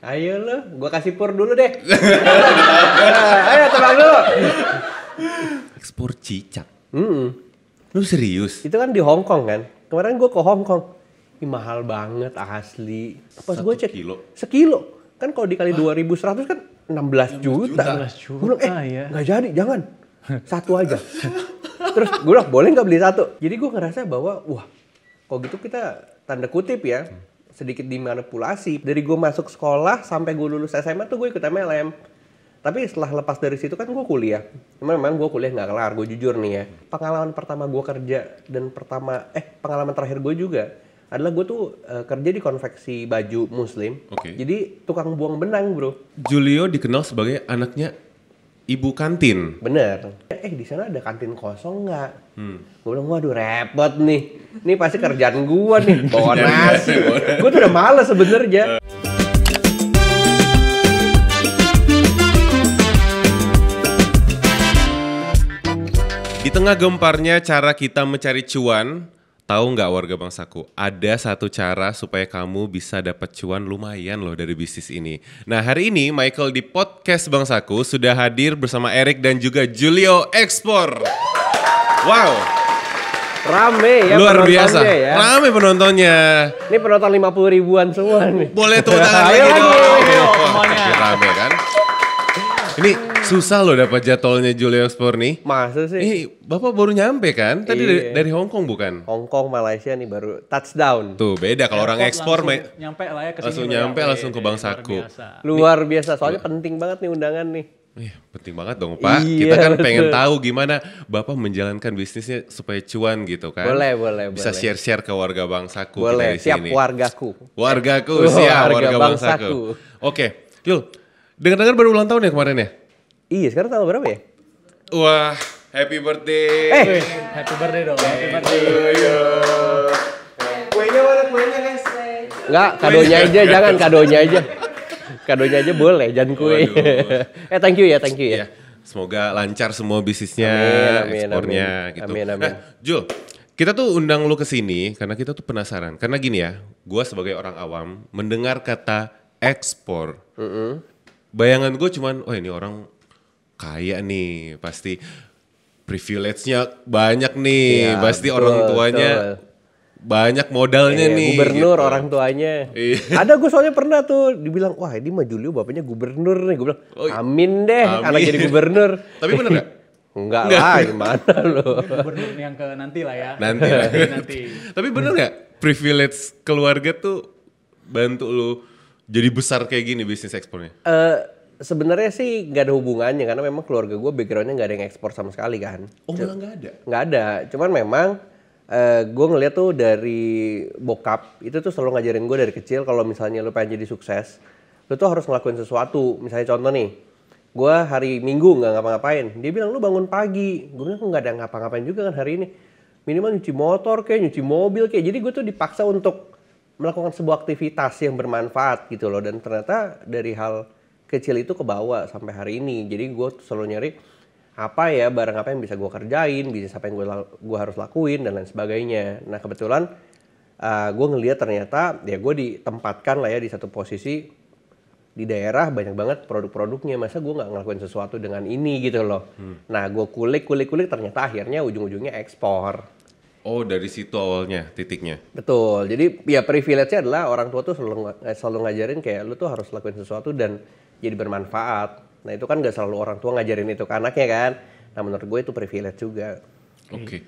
Ayo lo, gua kasih pur dulu deh. Ayo tebak dulu. Ekspor cicak. Lu serius? Itu kan di Hong Kong kan. Kemarin gua ke Hong Kong. Ih, mahal banget asli. Pas gua cek sekilo. Kan kalau dikali 2.100 kan 16 juta. 16 juta. Gua bilang, Ya. nggak jadi, jangan. Satu aja. Terus gue bilang, boleh nggak beli satu? Jadi gue ngerasa bahwa, wah, kok gitu kita tanda kutip ya, sedikit dimanipulasi. Dari gue masuk sekolah sampai gue lulus SMA tuh gue ikut MLM. Tapi setelah lepas dari situ kan gue kuliah. Memang gue kuliah nggak kelar, gue jujur nih ya. Pengalaman pertama gue kerja dan pengalaman terakhir gue juga adalah gue tuh kerja di konveksi baju muslim. Oke. Jadi tukang buang benang, bro. Julio dikenal sebagai anaknya ibu kantin. Bener. Di sana ada kantin kosong nggak? Gue bilang, waduh repot nih. Ini pasti kerjaan gue nih, bawa nasi. Gue tuh udah males sebenarnya. Di tengah gemparnya cara kita mencari cuan, tahu nggak warga bangsaku? Ada satu cara supaya kamu bisa dapat cuan lumayan loh dari bisnis ini. Nah hari ini Michael di podcast bangsaku sudah hadir bersama Eric dan juga Julio Ekspor. Wow, Rame ya luar penontonnya biasa, ya. rame penontonnya. Ini penonton 50 ribuan semua nih. Boleh tepuk tangan Ayo lagi dong. ayo, semuanya. Makin rame kan? Ini susah loh dapat jadwalnya Julio Ekspor nih. Masa sih? Ih, Bapak baru nyampe kan? Tadi Iya. dari Hong Kong bukan? Hong Kong, Malaysia nih baru touchdown. Tuh beda kalau orang ekspor nyampe lah ya ke sini. langsung udah nyampe langsung ke luar bangsaku. biasa. Luar biasa, soalnya penting banget nih undangan nih. Penting banget dong Pak. Iya, Kita kan pengen betul. tahu gimana Bapak menjalankan bisnisnya supaya cuan gitu kan. Boleh. Bisa share-share ke warga bangsaku Boleh, kita di siap sini. wargaku. Wargaku, siap warga bangsaku. bangsaku. Oke, Jul. Dengar-dengar baru ulang tahun ya kemarin ya? Iya, sekarang tanggal berapa ya? Wah, happy birthday. Wih, happy birthday dong. Happy birthday. Kuenya mana kuenya guys? Enggak, kadonya aja, jangan kadonya aja. Kadonya aja boleh, jangan kue. Waduh. Thank you ya. Iya. Semoga lancar semua bisnisnya, Amin, ekspornya amin. gitu. Amin. Nah, Jul, kita tuh undang lu ke sini karena kita tuh penasaran. Karena gini ya, gua sebagai orang awam mendengar kata ekspor. Bayangan gue cuman, oh ini orang kaya nih, pasti privilege-nya banyak nih, Iya, pasti betul, orang tuanya betul. banyak modalnya Iya, nih. gubernur gitu. orang tuanya. Iya. Ada gue soalnya pernah tuh dibilang, wah ini mah Julio bapaknya gubernur nih. Gue bilang, Oh, iya. amin deh Amin. anak jadi gubernur. Tapi bener nggak? Enggak lah, gimana lo. Gubernur yang ke nanti lah ya. Nanti lah. Nanti. Tapi bener nggak privilege keluarga tuh bantu lu jadi besar kayak gini bisnis ekspornya? Sebenarnya sih nggak ada hubungannya karena memang keluarga gue backgroundnya nggak ada yang ekspor sama sekali kan. Oh malah nggak ada? Nggak ada, cuman memang gue ngeliat tuh dari bokap itu tuh selalu ngajarin gue dari kecil kalau misalnya lu pengen jadi sukses, lu tuh harus ngelakuin sesuatu. Misalnya contoh nih, gue hari Minggu nggak ngapa-ngapain, dia bilang lu bangun pagi. Gue bilang nggak ada ngapa-ngapain juga kan hari ini. Minimal nyuci motor kayak, nyuci mobil kayak. Jadi gue tuh dipaksa untuk melakukan sebuah aktivitas yang bermanfaat gitu loh. Dan ternyata dari hal kecil itu kebawa sampai hari ini. Jadi gue tuh selalu nyari apa ya barang apa yang bisa gue kerjain, bisnis apa yang gue harus lakuin dan lain sebagainya. Nah kebetulan gue ngelihat ternyata ya gue ditempatkan lah ya di satu posisi di daerah banyak banget produk-produknya. Masa gue nggak ngelakuin sesuatu dengan ini gitu loh. Nah gue kulik ternyata akhirnya ujung-ujungnya ekspor. Oh dari situ awalnya titiknya. Betul. Jadi ya privilege-nya adalah orang tua tuh selalu ngajarin kayak lu tuh harus lakuin sesuatu dan jadi bermanfaat. Nah itu kan gak selalu orang tua ngajarin itu ke anaknya kan. Nah menurut gue itu privilege juga. Oke.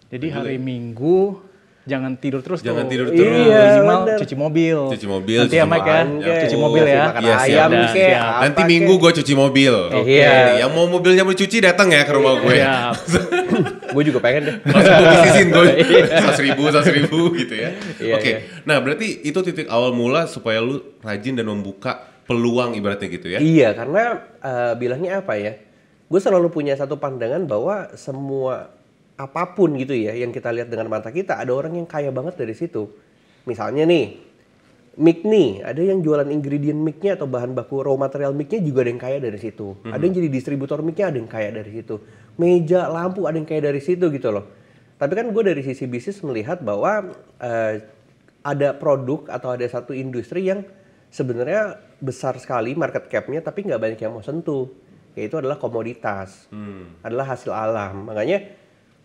Jadi hari Minggu jangan tidur terus Jangan tuh. tidur terus. Iya, Minimal bener. cuci mobil. Cuci mobil, Nanti ya cuci Mike ya. makan, Cuci kek. mobil ya. Makan Iya, ayam siap. kek, Siap. apa Nanti kek. Minggu gue cuci mobil. Oke. Iya. Yang mau mobilnya mau cuci datang ya ke rumah gue. Siap. Gue juga pengen deh. Langsung gue bisnisin gue 100.000 gitu ya. Iya, Oke. iya. Nah berarti itu titik awal mula supaya lu rajin dan membuka peluang ibaratnya gitu ya. Iya karena bilangnya apa ya. Gue selalu punya satu pandangan bahwa semua apapun gitu ya yang kita lihat dengan mata kita ada orang yang kaya banget dari situ. Misalnya nih, mic nih, ada yang jualan ingredient mic-nya atau bahan baku raw material mic-nya juga ada yang kaya dari situ. Ada yang jadi distributor mic-nya ada yang kaya dari situ. Meja, lampu ada yang kaya dari situ gitu loh. Tapi kan gue dari sisi bisnis melihat bahwa ada produk atau ada satu industri yang sebenarnya besar sekali market cap-nya tapi nggak banyak yang mau sentuh. Yaitu adalah komoditas, adalah hasil alam. Makanya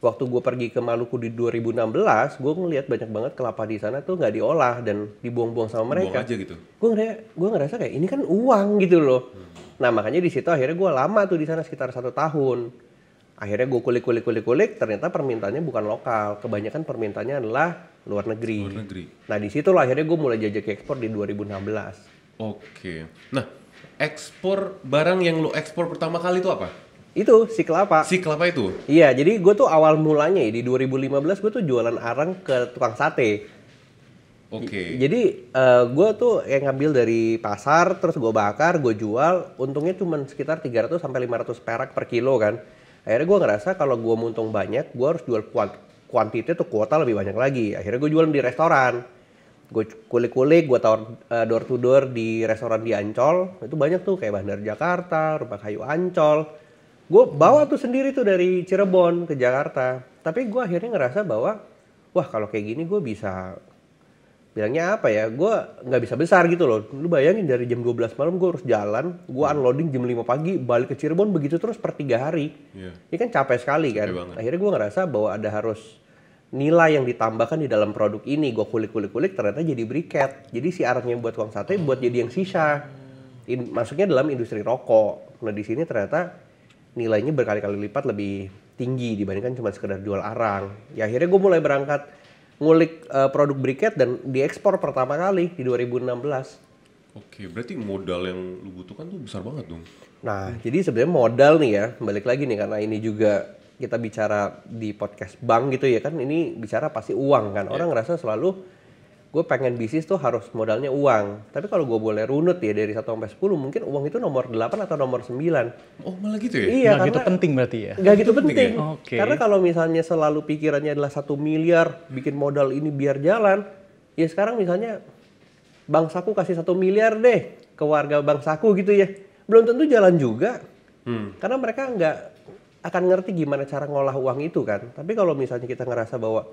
waktu gue pergi ke Maluku di 2016, gue ngeliat banyak banget kelapa di sana tuh nggak diolah dan dibuang-buang sama mereka. Buang aja gitu. Gue ngerasa kayak ini kan uang gitu loh. Nah makanya di situ akhirnya gue lama tuh di sana sekitar 1 tahun. Akhirnya gue kulik, ternyata permintaannya bukan lokal, kebanyakan permintaannya adalah luar negeri. Nah di situ lah akhirnya gue mulai jajaki ekspor di 2016. Oke. Nah, ekspor barang yang lo ekspor pertama kali itu apa? Itu si kelapa. Si kelapa itu? Iya, jadi gue tuh awal mulanya ya, di 2015 gue tuh jualan arang ke tukang sate. Oke. Jadi gue tuh yang ngambil dari pasar, terus gue bakar, gue jual, untungnya cuma sekitar 300 sampai 500 perak per kilo kan. Akhirnya gue ngerasa kalau gue untung banyak, gue harus jual kuantiti tuh kuota lebih banyak lagi. Akhirnya gue jualan di restoran. Gue kulik-kulik, gue tawar door to door di restoran di Ancol. Itu banyak tuh kayak Bandar Jakarta, Rumah Kayu Ancol. Gue bawa tuh sendiri tuh dari Cirebon ke Jakarta. Tapi gue akhirnya ngerasa bahwa, wah kalau kayak gini gue bisa, bilangnya apa ya, gue nggak bisa besar gitu loh. Lu bayangin dari jam 12 malam gue harus jalan, gue unloading jam 5 pagi, balik ke Cirebon begitu terus per 3 hari. Ini kan capek sekali kan. Akhirnya gue ngerasa bahwa ada harus nilai yang ditambahkan di dalam produk ini. Gue kulik-kulik ternyata jadi briket. Jadi si arangnya buat uang sate buat jadi yang sisa. Masuknya dalam industri rokok. Nah di sini ternyata nilainya berkali-kali lipat lebih tinggi dibandingkan cuma sekedar jual arang. Ya akhirnya gue mulai berangkat ngulik produk briket dan diekspor pertama kali di 2016. Oke, berarti modal yang lu butuhkan tuh besar banget dong. Nah, jadi sebenarnya modal nih ya, balik lagi nih karena ini juga kita bicara di podcast bank gitu ya kan, ini bicara pasti uang kan. Orang ngerasa selalu gue pengen bisnis tuh harus modalnya uang. Tapi kalau gue boleh runut ya dari 1 sampai 10 mungkin uang itu nomor 8 atau nomor 9. Oh malah gitu ya? Iya, Nggak gitu penting berarti ya? Nggak gitu penting. Ya? Oke. Karena kalau misalnya selalu pikirannya adalah 1 miliar bikin modal ini biar jalan. Ya sekarang misalnya Bank Saku kasih 1 miliar deh ke warga Bank Saku gitu ya. Belum tentu jalan juga. Karena mereka nggak akan ngerti gimana cara ngolah uang itu kan. Tapi kalau misalnya kita ngerasa bahwa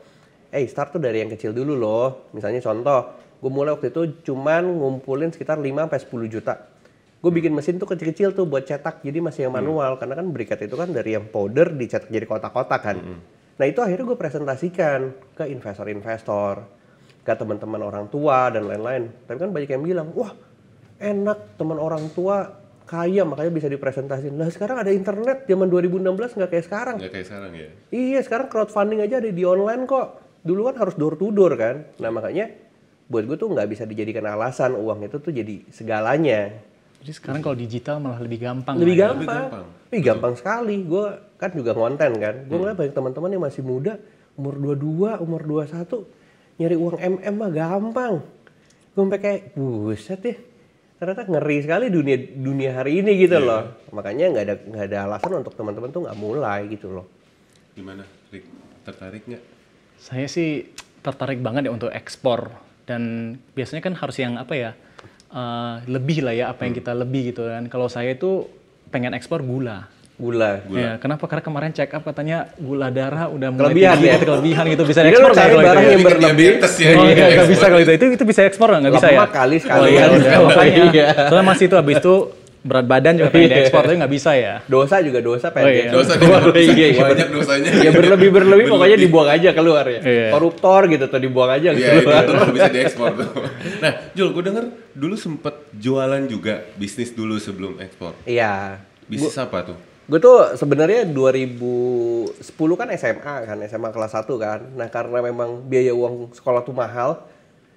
start tuh dari yang kecil dulu loh. Misalnya contoh, gue mulai waktu itu cuman ngumpulin sekitar 5-10 juta. Gue bikin mesin tuh kecil-kecil tuh buat cetak, jadi masih yang manual. Karena kan briket itu kan dari yang powder dicetak jadi kotak-kotak kan. Nah itu akhirnya gue presentasikan ke investor-investor, ke teman-teman orang tua dan lain-lain. Tapi kan banyak yang bilang, wah enak teman orang tua kaya makanya bisa dipresentasiin. Lah sekarang ada internet, zaman 2016 nggak kayak sekarang. Nggak kayak sekarang ya? Iya, sekarang crowdfunding aja ada di online kok. Dulu kan harus door to door kan. Nah makanya buat gue tuh nggak bisa dijadikan alasan uang itu tuh jadi segalanya. Jadi sekarang kalau digital malah lebih gampang. Lebih lah ya. gampang. Gampang sekali. Gue kan juga konten kan. Gue ngeliat banyak teman-teman yang masih muda, umur 22, umur 21, nyari uang MM mah gampang. Gue sampai kayak, buset ya. Ternyata ngeri sekali dunia hari ini gitu loh. Makanya nggak ada alasan untuk teman-teman tuh nggak mulai gitu loh. Gimana, Rick? Tertarik nggak? Saya sih tertarik banget ya untuk ekspor. Dan biasanya kan harus yang apa ya, lebih lah ya, apa yang kita lebih gitu kan. Kalau saya itu pengen ekspor gula. Ya, kenapa? Karena kemarin check up katanya gula darah udah mulai kelebihan tinggi, ya? Kelebihan gitu, bisa Jadi ekspor lu cari nggak kalau barang itu ya? yang berlebih. Oh nggak bisa kalau itu bisa ekspor nggak bisa ya? Lemak kali sekali. Oh iya, udah, makanya. Iya. Soalnya masih itu habis itu berat badan juga pengen diekspor, tapi nggak bisa ya? Dosa pengen. Oh, iya. Dosa Iya. banyak dosanya. Ya berlebih pokoknya dibuang aja keluar ya. Iya. Koruptor gitu tuh dibuang aja Iya, keluar. itu nggak bisa diekspor tuh. Nah, Jul, gue denger dulu sempet jualan juga, bisnis dulu sebelum ekspor. Iya. Bisnis apa tuh? Gue tuh sebenarnya 2010 kan SMA kelas 1 kan. Nah karena memang biaya uang sekolah tuh mahal,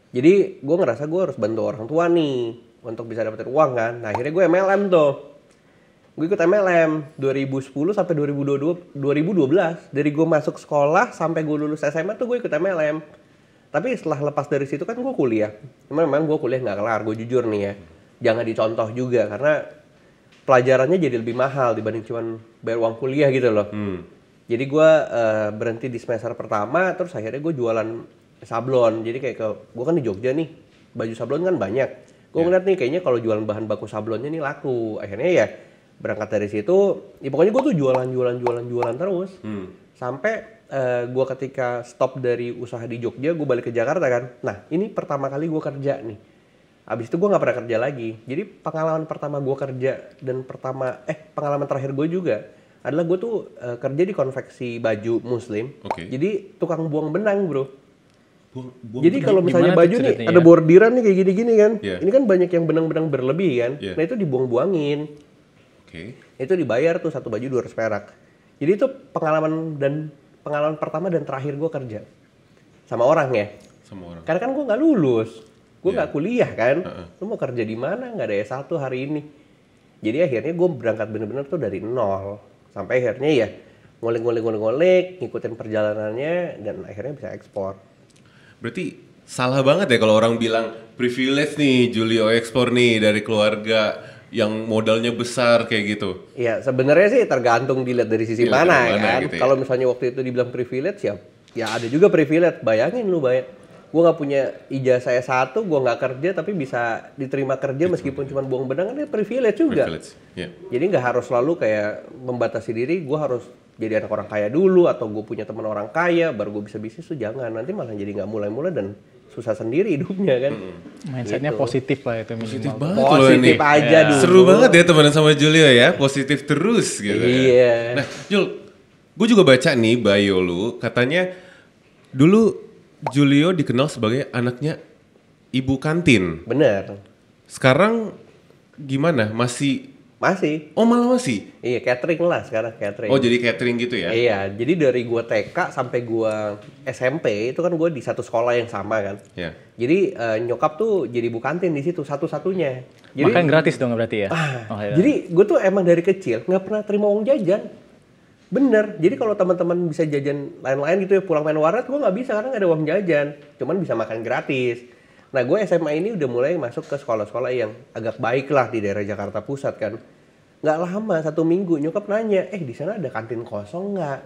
jadi gue ngerasa gue harus bantu orang tua nih untuk bisa dapetin uang kan. Nah akhirnya gue MLM tuh. Gue ikut MLM 2010 sampai 2012. Dari gue masuk sekolah sampai gue lulus SMA tuh gue ikut MLM. Tapi setelah lepas dari situ kan gue kuliah. Memang gue kuliah nggak kelar, gue jujur nih ya. Jangan dicontoh juga karena pelajarannya jadi lebih mahal dibanding cuman bayar uang kuliah gitu loh. Jadi gue berhenti di semester pertama, terus akhirnya gue jualan sablon. Jadi kayak gue kan di Jogja nih, baju sablon kan banyak. Gue ngeliat nih kayaknya kalau jualan bahan baku sablonnya nih laku. Akhirnya ya berangkat dari situ, ya pokoknya gue tuh jualan terus. Sampai gue ketika stop dari usaha di Jogja, gue balik ke Jakarta kan. Nah ini pertama kali gue kerja nih. Abis itu gue nggak pernah kerja lagi. Jadi pengalaman pertama gue kerja dan pengalaman terakhir gue juga adalah gue tuh kerja di konveksi baju muslim. Jadi tukang buang benang bro. Jadi kalau misalnya baju nih ada bordiran nih kayak gini-gini kan, ini kan banyak yang benang-benang berlebih kan, nah itu dibuang-buangin. Itu dibayar tuh satu baju 200 perak. Jadi itu pengalaman pertama dan terakhir gue kerja sama orang ya. Karena kan gue nggak lulus. Gue nggak kuliah kan, lu mau kerja di mana? Nggak ada S1 hari ini. Jadi akhirnya gue berangkat bener-bener tuh dari nol. Sampai akhirnya ya ngulik, ngikutin perjalanannya, dan akhirnya bisa ekspor. Berarti salah banget ya kalau orang bilang privilege nih Julio ekspor nih dari keluarga yang modalnya besar kayak gitu. Iya, sebenarnya sih tergantung dilihat dari sisi mana kan. Gitu ya? Kalau misalnya waktu itu dibilang privilege ya ada juga privilege. Bayangin lu gue nggak punya ijazah S1, gue nggak kerja tapi bisa diterima kerja meskipun cuma buang benang, kan privilege juga. Jadi nggak harus selalu kayak membatasi diri, gue harus jadi anak orang kaya dulu atau gue punya teman orang kaya baru gue bisa bisnis tuh jangan. Nanti malah jadi nggak mulai-mulai dan susah sendiri hidupnya kan. Mindsetnya gitu. Positif lah itu. Positif banget positif aja dulu. Seru banget ya temenan sama Julio ya, positif terus gitu. Iya. Nah Jul, gue juga baca nih bio lu, katanya dulu Julio dikenal sebagai anaknya ibu kantin. Bener. Sekarang gimana? Masih? Oh malah masih? Iya, catering lah sekarang, catering. Oh jadi catering gitu ya? Iya, jadi dari gua TK sampai gua SMP itu kan gua di satu sekolah yang sama kan. Iya. Jadi nyokap tuh jadi ibu kantin di situ satu-satunya. Jadi, makan gratis dong berarti ya? Jadi gua tuh emang dari kecil nggak pernah terima uang jajan. Bener, jadi kalau teman-teman bisa jajan lain-lain gitu ya pulang main warnet, gue nggak bisa karena nggak ada uang jajan, cuman bisa makan gratis. Nah gue SMA ini udah mulai masuk ke sekolah-sekolah yang agak baik lah di daerah Jakarta Pusat kan. Nggak lama, 1 minggu nyokap nanya, di sana ada kantin kosong nggak?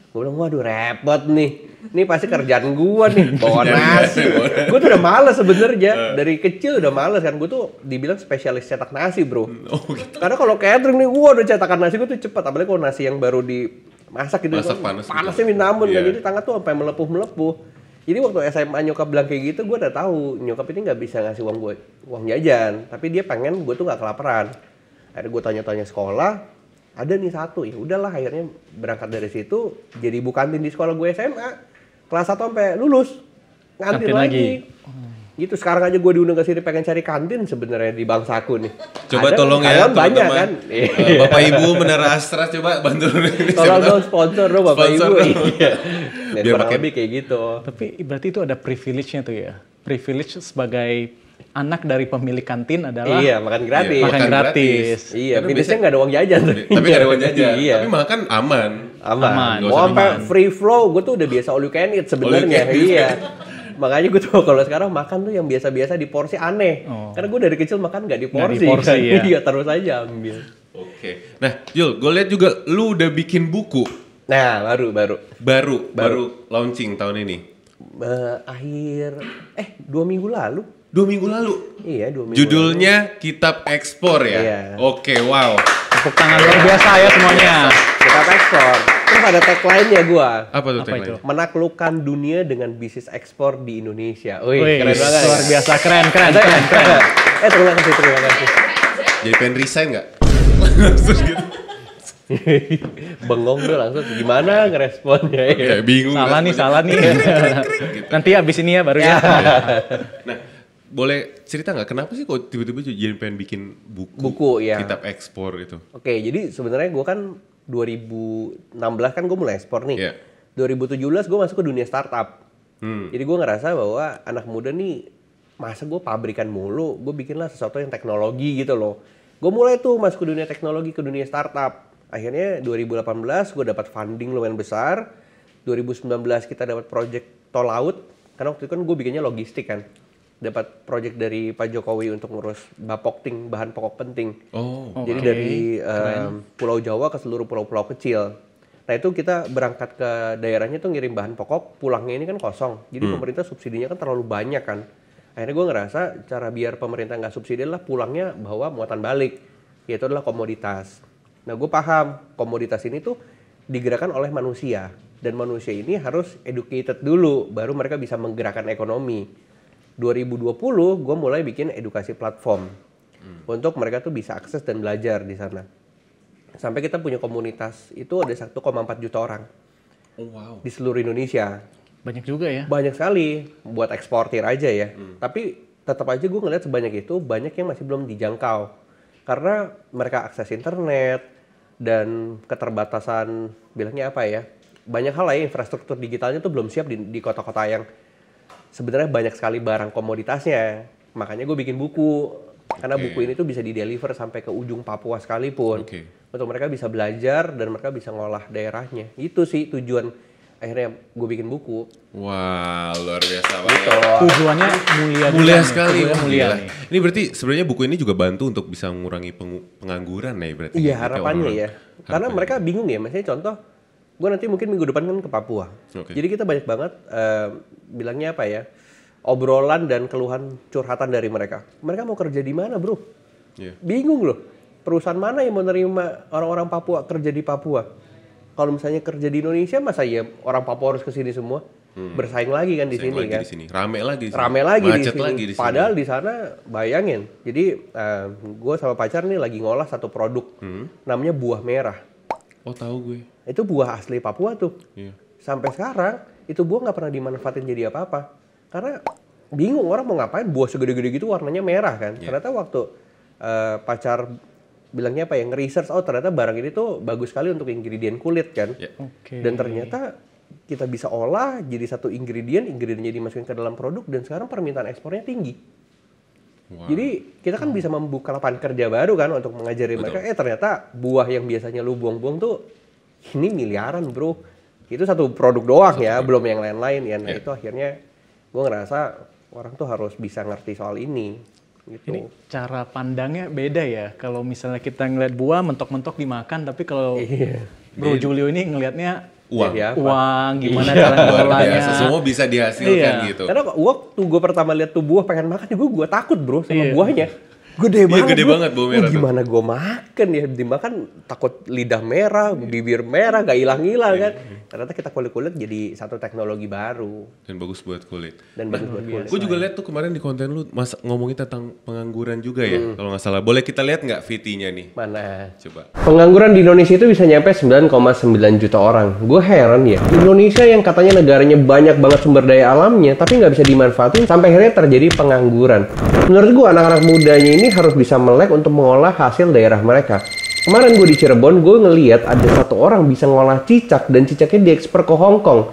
Gue bilang, waduh repot nih, ini pasti kerjaan gue nih, bawa nasi. Gue tuh udah males sebenarnya, dari kecil udah males kan, gue tuh dibilang spesialis cetak nasi bro. Gitu. Karena kalau catering nih, udah cetakan nasi gue tuh cepet, apalagi kalau nasi yang baru dimasak gitu, panasnya minta ampun kan, jadi tangan tuh sampai melepuh-melepuh. Jadi waktu SMA nyokap bilang kayak gitu, gue udah tahu nyokap ini nggak bisa ngasih uang jajan, tapi dia pengen gue tuh nggak kelaparan. Akhirnya gue tanya-tanya sekolah, ada nih satu, ya udahlah akhirnya berangkat dari situ jadi ibu kantin di sekolah gue SMA. Kelas 1 sampai lulus, ngantin lagi. Gitu, sekarang aja gue diundang ke sini pengen cari kantin sebenarnya di bangsaku nih. Coba ada, tolong ya banyak kan. Bapak Ibu Menara Astra coba bantu. Tolong dong sponsor dong Bapak Ibu. Iya. Biar kurang lebih kayak gitu. Tapi berarti itu ada privilege-nya tuh ya. Privilege sebagai anak dari pemilik kantin adalah makan gratis. Makan gratis. Iya, biasanya nggak ada uang jajan. Tapi nggak ada uang jajan. Iya. Tapi makan aman. Mau sampai free flow, gue tuh udah biasa all you can eat sebenarnya. Iya. Makanya gue tuh kalau sekarang makan tuh yang biasa-biasa di porsi aneh. Karena gue dari kecil makan nggak di porsi. Iya, terus aja ambil. Oke. Nah, Jul, gue lihat juga lu udah bikin buku. Nah, baru launching tahun ini. Akhir 2 minggu lalu. 2 minggu lalu? Iya, 2 minggu Judulnya lalu. Kitab Ekspor ya? Iya. Oke, wow. Tepuk tangan luar biasa ya semuanya. Kitab Ekspor. Terus ada tagline-nya gua. Apa tuh tagline? Menaklukkan dunia dengan bisnis ekspor di Indonesia. Wih, keren banget. Luar biasa, keren. Terima kasih. Jadi pengen resign nggak? Langsung gitu. Bengong tuh langsung gimana ngeresponnya ya. Bingung. Salah nih. Gitu. Nanti abis ini ya baru ya. Nah, boleh cerita nggak kenapa sih kok tiba-tiba jadi pengen bikin buku ya. Kitab Ekspor itu? Oke, jadi sebenarnya gue kan 2016 kan gue mulai ekspor nih. Yeah. 2017 gue masuk ke dunia startup. Jadi gue ngerasa bahwa anak muda nih masa gue pabrikan mulu, gue bikinlah sesuatu yang teknologi gitu loh. Gue mulai tuh masuk ke dunia teknologi, ke dunia startup. Akhirnya 2018 gue dapat funding lumayan besar. 2019 kita dapat project tol laut. Karena waktu itu kan gue bikinnya logistik kan. Dapat project dari Pak Jokowi untuk ngurus bapokting, bahan pokok penting. Jadi dari Pulau Jawa ke seluruh pulau-pulau kecil. Nah itu kita berangkat ke daerahnya tuh ngirim bahan pokok, pulangnya ini kan kosong. Jadi pemerintah subsidinya kan terlalu banyak kan. Akhirnya gue ngerasa cara biar pemerintah nggak subsidi adalah pulangnya bawa muatan balik. Yaitu adalah komoditas. Nah gue paham komoditas ini tuh digerakkan oleh manusia. Dan manusia ini harus educated dulu, baru mereka bisa menggerakkan ekonomi. 2020 gue mulai bikin edukasi platform untuk mereka tuh bisa akses dan belajar di sana. Sampai kita punya komunitas itu ada 1,4 juta orang di seluruh Indonesia. Banyak juga ya. Banyak sekali buat eksportir aja ya. Tapi tetap aja gue ngeliat sebanyak itu banyak yang masih belum dijangkau karena mereka akses internet dan keterbatasan bilangnya apa ya, banyak hal lah ya, infrastruktur digitalnya tuh belum siap di kota-kota yang sebenarnya banyak sekali barang komoditasnya. Makanya gue bikin buku karena buku ini tuh bisa di-deliver sampai ke ujung Papua sekalipun untuk mereka bisa belajar dan mereka bisa ngolah daerahnya. Itu sih tujuan akhirnya gue bikin buku. Wah, luar biasa banget. Gitu. Tujuannya Mulia sekali. Mulia nih. Ini berarti sebenarnya buku ini juga bantu untuk bisa mengurangi pengangguran ya berarti. Iya, harapannya ya. Karena mereka bingung ya, misalnya contoh, gue nanti mungkin minggu depan kan ke Papua. Jadi kita banyak banget, bilangnya apa ya, obrolan dan keluhan curhatan dari mereka. Mereka mau kerja di mana bro? Bingung loh, perusahaan mana yang mau nerima orang-orang Papua kerja di Papua? Kalau misalnya kerja di Indonesia, masa ya orang Papua harus ke sini semua? Bersaing lagi kan di sini kan? Rame lagi. Rame lagi di Macet sini. lagi di sini. Padahal di sana bayangin. Jadi gue sama pacar nih lagi ngolah satu produk, namanya buah merah. Oh tahu gue. Itu buah asli Papua tuh. Sampai sekarang itu buah nggak pernah dimanfaatin jadi apa-apa. Karena bingung orang mau ngapain buah segede-gede gitu warnanya merah kan. Ternyata waktu pacar bilangnya apa ya, nge-research, oh ternyata barang ini tuh bagus sekali untuk ingredient kulit kan. Dan ternyata kita bisa olah jadi satu ingredientnya dimasukin ke dalam produk dan sekarang permintaan ekspornya tinggi. Jadi kita kan bisa membuka lapangan kerja baru kan untuk mengajari mereka, ternyata buah yang biasanya lu buang-buang tuh ini miliaran bro. Itu satu produk doang ya, belum yang lain-lain ya. Nah itu akhirnya gue ngerasa orang tuh harus bisa ngerti soal ini. Gitu. Ini cara pandangnya beda ya. Kalau misalnya kita ngeliat buah mentok-mentok dimakan, tapi kalau Bro Julio ini ngelihatnya uang gimana cara ngelolanya. Semua bisa dihasilkan gitu. Karena waktu gue pertama lihat tuh buah pengen makan, gue takut bro sama buahnya. Gede banget. Gede banget buah merah. Gimana gue makan ya? Dimakan takut lidah merah, bibir merah, gak hilang-hilang kan. Ternyata kita kulik-kulik jadi satu teknologi baru. Dan bagus buat kulit. Gue juga lihat tuh kemarin di konten lu ngomongin tentang pengangguran juga ya. Kalau nggak salah. Boleh kita lihat nggak VT-nya nih? Mana? Coba. Pengangguran di Indonesia itu bisa nyampe 9,9 juta orang. Gue heran ya. Indonesia yang katanya negaranya banyak banget sumber daya alamnya, tapi nggak bisa dimanfaatin sampai akhirnya terjadi pengangguran. Menurut gue anak-anak mudanya ini harus bisa melek untuk mengolah hasil daerah mereka. Kemarin gue di Cirebon, gue ngeliat ada satu orang bisa ngolah cicak dan cicaknya diekspor ke Hong Kong.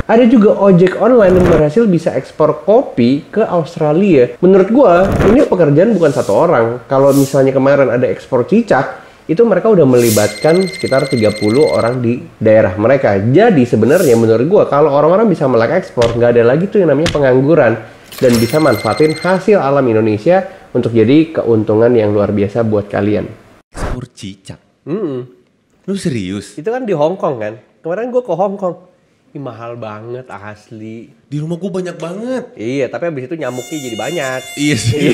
Ada juga ojek online yang berhasil bisa ekspor kopi ke Australia. Menurut gue, ini pekerjaan bukan satu orang. Kalau misalnya kemarin ada ekspor cicak, itu mereka udah melibatkan sekitar 30 orang di daerah mereka. Jadi sebenarnya menurut gue, kalau orang-orang bisa melek ekspor, nggak ada lagi tuh yang namanya pengangguran. Dan bisa manfaatin hasil alam Indonesia untuk jadi keuntungan yang luar biasa buat kalian. Ekspor cicak? Lu serius? Itu kan di Hong Kong kan? Kemarin gue ke Hong Kong. Ini mahal banget asli. Di rumah gue banyak banget. Iya, tapi abis itu nyamuknya jadi banyak. Iya sih.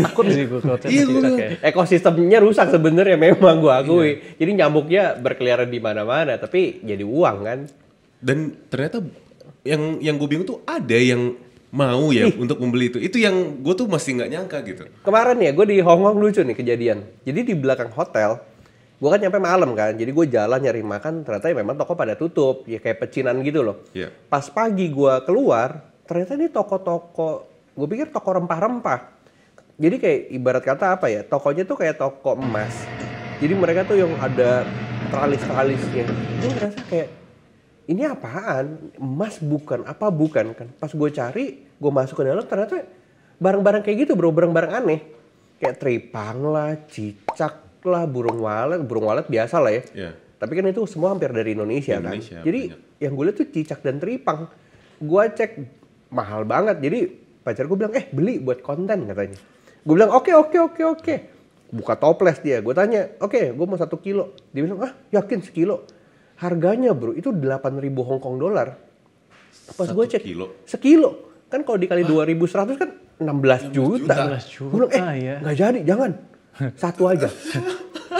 Takut sih gue kalau cicak. Ekosistemnya rusak sebenarnya memang gue akui. Jadi nyamuknya berkeliaran di mana-mana, tapi jadi uang kan. Dan ternyata yang gue bingung tuh ada yang mau ya untuk membeli itu. Itu yang gue tuh masih nggak nyangka gitu. Kemarin ya gue di Hong Kong lucu nih kejadian. Jadi di belakang hotel, gue kan nyampe malam kan. Jadi gue jalan nyari makan, ternyata ya memang toko pada tutup. Ya kayak pecinan gitu loh. Pas pagi gue keluar, ternyata ini toko-toko, gue pikir toko rempah-rempah. Jadi kayak ibarat kata apa ya, tokonya tuh kayak toko emas. Jadi mereka tuh yang ada teralis-teralisnya. Gue ngerasa kayak, ini apaan? Emas bukan, apa bukan kan? Pas gue cari, gue masuk ke dalam ternyata barang-barang kayak gitu bro, barang-barang aneh. Kayak tripang lah, cicak lah, burung walet biasa lah ya. Tapi kan itu semua hampir dari Indonesia kan. Jadi yang gue lihat tuh cicak dan tripang. Gue cek mahal banget. Jadi pacar gue bilang, beli buat konten katanya. Gue bilang oke. Buka toples dia, gue tanya, gue mau 1 kilo. Dia bilang, yakin sekilo? Harganya bro, itu 8.000 Hong Kong dolar. Pas gue cek, sekilo. Kan kalau dikali 2.100 kan 16 juta. Gue bilang, nggak jadi, jangan. 1 aja.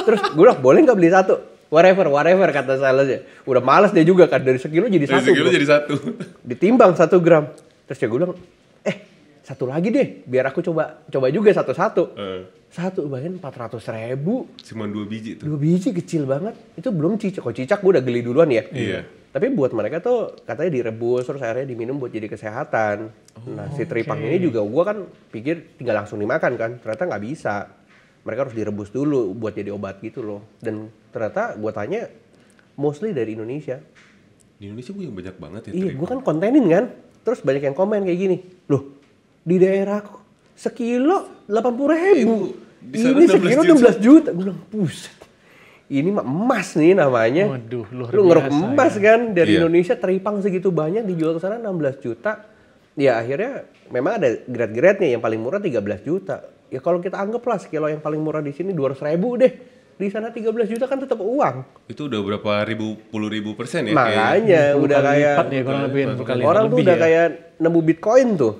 Terus gue bilang, boleh nggak beli 1? Whatever kata salesnya. Udah males dia juga kan, dari sekilo jadi 1. Dari sekilo jadi 1. Ditimbang 1 gram. Terus ya gue bilang, satu lagi deh, biar aku coba juga satu-satu. Satu bayangin 400.000. Cuma 2 biji tuh. 2 biji kecil banget. Itu belum cicak. Kalau cicak gue udah geli duluan ya. Iya. Tapi buat mereka tuh katanya direbus terus akhirnya diminum buat jadi kesehatan. Nah si teripang ini juga gue kan pikir tinggal langsung dimakan kan. Ternyata nggak bisa. Mereka harus direbus dulu buat jadi obat gitu loh. Dan ternyata gue tanya mostly dari Indonesia. Di Indonesia gue banyak banget ya. Iya, gue kan kontenin kan. Terus banyak yang komen kayak gini. Loh, di daerahku sekilo 80.000. Ini sekilo 16 juta. Gue bilang, buset. Ini mah emas nih namanya. Waduh, luar Lu ngeruk biasa emas ya. kan. Dari Iya. Indonesia teripang segitu banyak dijual ke sana 16 juta. Ya akhirnya memang ada grade-grade-nya. Yang paling murah 13 juta. Ya kalau kita anggaplah sekilo yang paling murah di sini 200.000 deh. Di sana 13 juta kan tetap uang. Itu udah berapa puluh ribu persen ya? Makanya udah kayak Lipat ya kurang lebih 10 kali orang tuh lebih udah ya. kayak nemu Bitcoin tuh.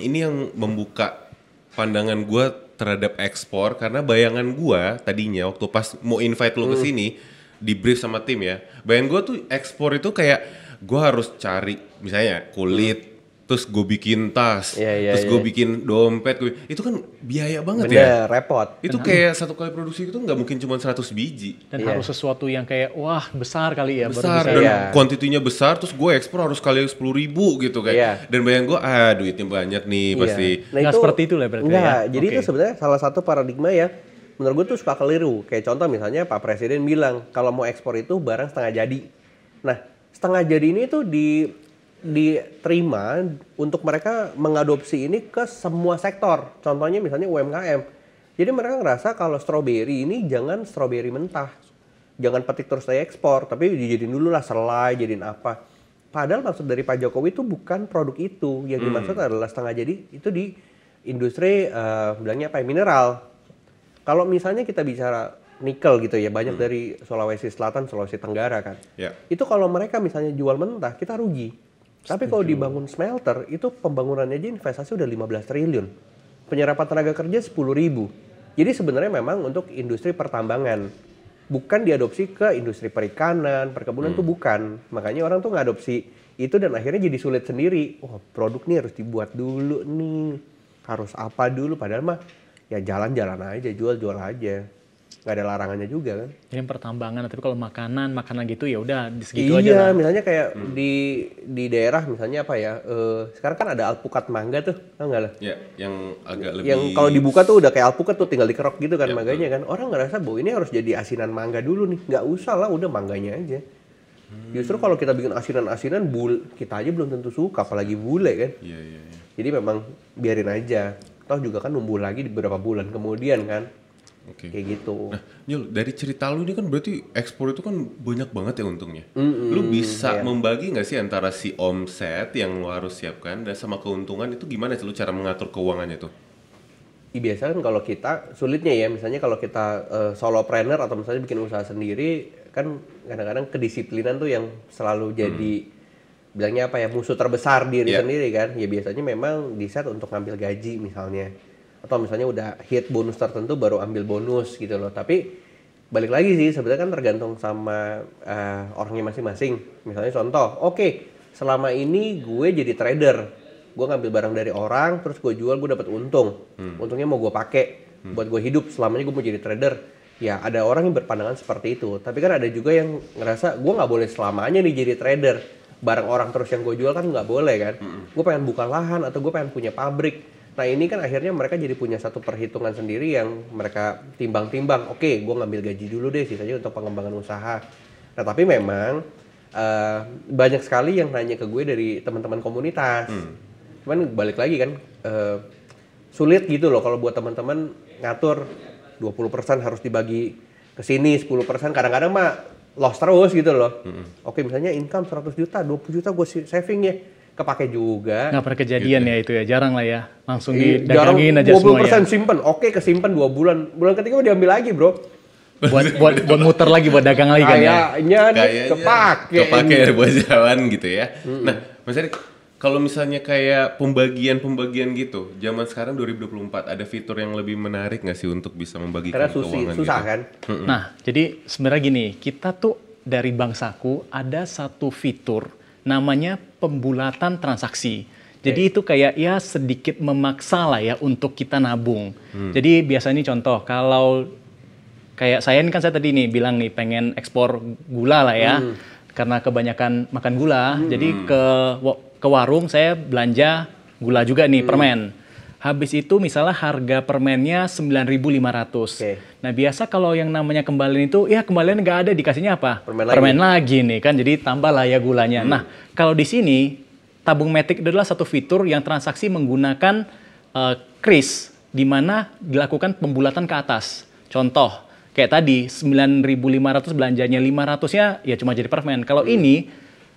Ini yang membuka pandangan gue terhadap ekspor karena bayangan gue tadinya waktu pas mau invite lo ke sini di brief sama tim ya, bayangan gue tuh ekspor itu kayak gue harus cari misalnya kulit, terus gue bikin tas, Iya, terus iya. gue bikin dompet, itu kan biaya banget ya. Bener, repot. Itu kayak satu kali produksi itu nggak mungkin cuma 100 biji. Dan Iya. harus sesuatu yang kayak wah besar kali ya. baru Besar bisa. dan Iya. kuantitinya besar, terus gue ekspor harus kali 10.000 gitu kayak. Iya. Dan bayang gue duitnya banyak nih pasti. Nah, Nggak seperti itu lah berarti enggak, ya? jadi Oke. itu sebenarnya salah satu paradigma ya. Menurut gue tuh suka keliru. Kayak contoh misalnya Pak Presiden bilang kalau mau ekspor itu barang setengah jadi. Nah, setengah jadi ini tuh diterima untuk mereka mengadopsi ini ke semua sektor. Contohnya misalnya UMKM. Jadi mereka ngerasa kalau stroberi ini jangan stroberi mentah. Jangan petik terus saya ekspor, tapi dijadiin dulu lah selai, jadiin apa. Padahal maksud dari Pak Jokowi itu bukan produk itu. Yang dimaksud adalah setengah jadi itu di industri bilangnya apa ya, mineral. Kalau misalnya kita bicara nikel gitu ya, banyak dari Sulawesi Selatan, Sulawesi Tenggara kan. Ya. Itu kalau mereka misalnya jual mentah, kita rugi. Tapi kalau dibangun smelter, itu pembangunannya aja investasi udah 15 triliun. Penyerapan tenaga kerja 10.000. Jadi sebenarnya memang untuk industri pertambangan. Bukan diadopsi ke industri perikanan, perkebunan tuh bukan. Makanya orang tuh ngadopsi itu dan akhirnya jadi sulit sendiri. Oh, produk nih harus dibuat dulu nih. Harus apa dulu, padahal mah ya jalan-jalan aja, jual-jual aja. Nggak ada larangannya juga kan. Ini pertambangan, tapi kalau makanan gitu ya udah di segitu aja lah. Iya, misalnya kayak di daerah misalnya apa ya, sekarang kan ada alpukat mangga tuh, tau nggak lah? Ya, yang agak lebih. Yang kalau dibuka tuh udah kayak alpukat tuh tinggal dikerok gitu kan Ya, mangganya kan. Orang ngerasa bahwa ini harus jadi asinan mangga dulu nih. Nggak usah lah, udah mangganya aja. Justru kalau kita bikin asinan-asinan, kita aja belum tentu suka, apalagi bule kan. Iya, iya, iya. Jadi memang biarin aja. Toh juga kan numbuh lagi di beberapa bulan kemudian kan. Oke. Kayak gitu. Nah, Nyul, dari cerita lu ini kan berarti ekspor itu kan banyak banget ya untungnya. Lu bisa iya. membagi nggak sih antara si omset yang lu harus siapkan dan sama keuntungan itu gimana sih lu cara mengatur keuangannya tuh? Biasanya kan kalau kita sulitnya ya, misalnya kalau kita solopreneur atau misalnya bikin usaha sendiri, kan kadang-kadang kedisiplinan tuh yang selalu jadi bilangnya apa ya, musuh terbesar diri Iya. sendiri kan. Ya biasanya memang di set untuk ngambil gaji misalnya. Atau misalnya udah hit bonus tertentu baru ambil bonus gitu loh. Tapi balik lagi sih sebenarnya kan tergantung sama orangnya masing-masing. Misalnya contoh, oke, selama ini gue jadi trader. Gue ngambil barang dari orang, terus gue jual, gue dapat untung. Untungnya mau gue pakai buat gue hidup. Selamanya gue mau jadi trader. Ya ada orang yang berpandangan seperti itu. Tapi kan ada juga yang ngerasa gue nggak boleh selamanya nih jadi trader. Barang orang terus yang gue jual kan nggak boleh kan. Gue pengen buka lahan atau gue pengen punya pabrik. Nah ini kan akhirnya mereka jadi punya satu perhitungan sendiri yang mereka timbang-timbang. Oke, gue ngambil gaji dulu deh sisanya untuk pengembangan usaha. Nah tapi memang banyak sekali yang nanya ke gue dari teman-teman komunitas. Cuman balik lagi kan, sulit gitu loh kalau buat teman-teman ngatur 20% harus dibagi ke sini, 10% kadang-kadang mah loss terus gitu loh. Oke misalnya income 100 juta, 20 juta gue saving ya. Kepake juga. Nggak pernah kejadian ya itu ya, jarang lah ya. Langsung Jarang didagangin aja 20% semuanya. simpen. Oke, kesimpan 2 bulan. Bulan ketiga udah diambil lagi, Bro. buat muter lagi, buat dagang lagi kan ya. Kayaknya nih kepake buat jalan gitu ya. Nah, Mas Erik, kalau misalnya kayak pembagian gitu, zaman sekarang 2024 ada fitur yang lebih menarik nggak sih untuk bisa membagikan Karena keuangan susah gitu? kan. Nah, jadi sebenarnya gini, kita tuh dari Bank Saku ada satu fitur namanya pembulatan transaksi. Jadi itu kayak ya sedikit memaksa lah ya untuk kita nabung. Jadi biasanya contoh kalau kayak saya ini kan saya tadi nih bilang nih pengen ekspor gula lah ya. Karena kebanyakan makan gula, jadi ke warung saya belanja gula juga nih permen. Habis itu misalnya harga permennya 9.500. Nah biasa kalau yang namanya kembalian itu, ya kembalian nggak ada, dikasihnya apa? Permen lagi nih kan, jadi tambah lah ya gulanya. Nah kalau di sini tabung matic adalah satu fitur yang transaksi menggunakan kris, di mana dilakukan pembulatan ke atas. Contoh kayak tadi 9.500 belanjanya 500-nya ya cuma jadi permen. Kalau ini